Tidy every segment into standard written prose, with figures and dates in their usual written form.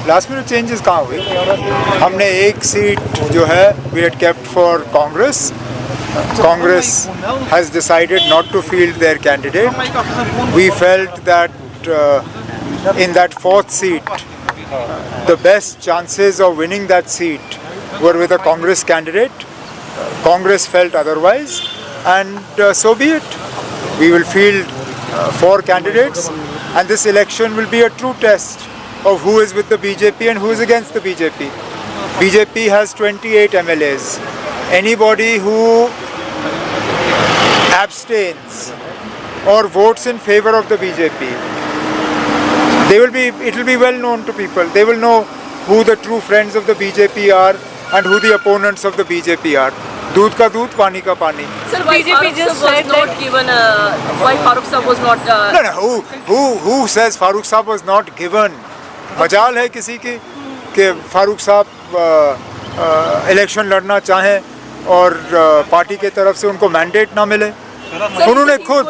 Last minute changes कहाँ हुए? हमने एक सीट जो है we had kept for Congress. Congress has decided not to field their candidate. We felt that in that fourth seat, the best chances of winning that seat were with a Congress candidate. Congress felt otherwise, and so be it. We will field 4 candidates, and this election will be a true test of who is with the BJP and who is against the BJP. BJP has 28 MLAs. Anybody who abstains or votes in favor of the BJP, it will be well known to people. They will know who the true friends of the BJP are and who the opponents of the BJP are. दूध का दूध, पानी का पानी. Sir, why Farooq Saab was not given? Why Farooq Saab was not? No. Who says Farooq Saab was not given? मजाल है किसी की कि फारूक साहब इलेक्शन लड़ना चाहें और पार्टी के तरफ से उनको मैंडेट ना मिले. उन्होंने खुद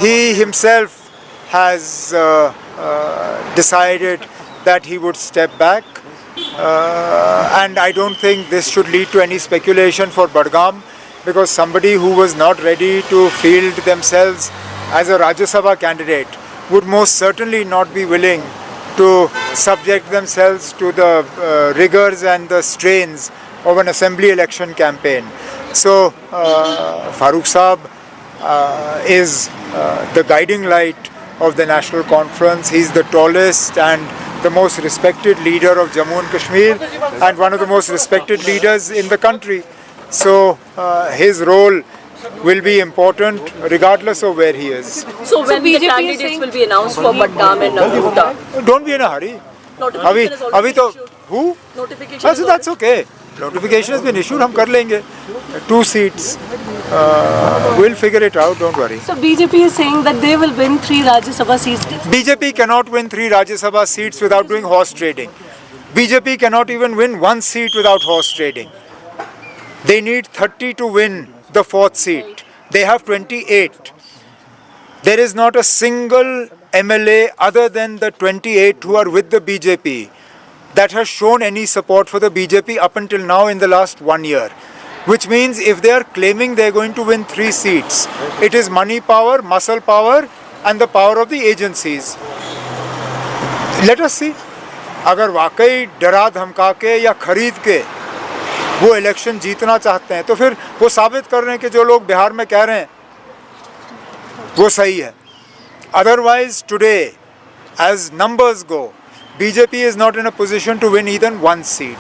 he himself has decided that he would step back, and I don't think this should lead to any speculation for Budgam, because somebody who was not ready to field themselves as a Rajya Sabha candidate would most certainly not be willing to subject themselves to the rigors and the strains of an assembly election campaign. So Farooq Saab is the guiding light of the National Conference. He's the tallest and the most respected leader of Jammu and Kashmir, and one of the most respected leaders in the country. So his role will be important regardless of where he is. So when the candidates will be announced for Budgam and Nagota? Don't be in a hurry. Notification has already been issued. Who? Notification is That's okay. Notification has been issued. हम कर लेंगे. 2 seats. We'll figure it out. Don't worry. So BJP is saying that they will win 3 Rajya Sabha seats. BJP cannot win 3 Rajya Sabha seats without doing horse trading. BJP cannot even win 1 seat without horse trading. They need 30 to win the 4th seat. They have 28. There is not a single MLA other than the 28 who are with the BJP that has shown any support for the BJP up until now in the last 1 year. Which means if they are claiming they are going to win 3 seats, it is money power, muscle power and the power of the agencies. Let us see. अगर वाकई डरा धमका के या खरीद के वो election जीतना चाहते हैं तो फिर वो साबित कर रहे हैं कि जो लोग बिहार में कह रहे हैं वो सही है. Otherwise today, as numbers go, BJP is not in a position to win even 1 seat.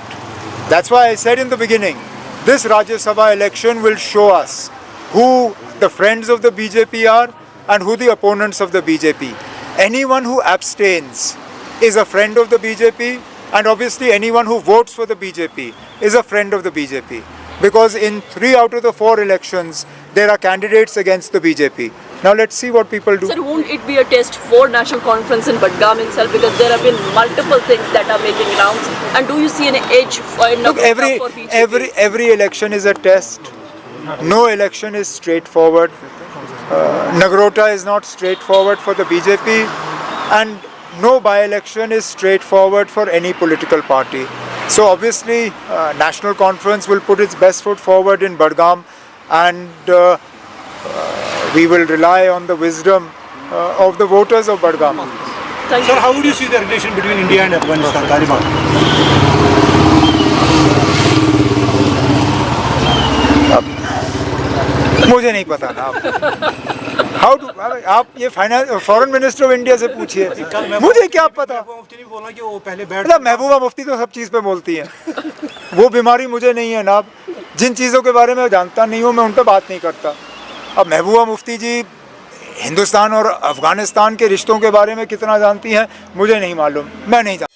That's why I said in the beginning, this Rajya Sabha election will show us who the friends of the BJP are and who the opponents of the BJP. Anyone who abstains is a friend of the BJP, and obviously anyone who votes for the BJP is a friend of the BJP. Because in 3 out of the 4 elections, there are candidates against the BJP. Now let's see what people do. Sir, won't it be a test for National Conference in Budgam itself, because there have been multiple things that are making rounds? And do you see an edge for Nagota for BJP? Every election is a test. No election is straightforward. Nagrota is not straightforward for the BJP, and no by-election is straightforward for any political party. So obviously, National Conference will put its best foot forward in Budgam, and we will rely on the wisdom of the voters of Budgam. Sir, how would you see the relation between India and Afghanistan? Taliban? मुझे नहीं पता ना. आप ये foreign minister of India से पूछिए, मुझे क्या पता. मतलब महबूबा मुफ्ती तो सब चीज़ पे बोलती है. वो बीमारी मुझे नहीं है ना. जिन चीज़ों के बारे में जानता नहीं हूँ मैं उन पर बात नहीं करता. अब महबूबा मुफ्ती जी हिंदुस्तान और अफगानिस्तान के रिश्तों के बारे में कितना जानती हैं मुझे नहीं मालूम. मैं नहीं जानता.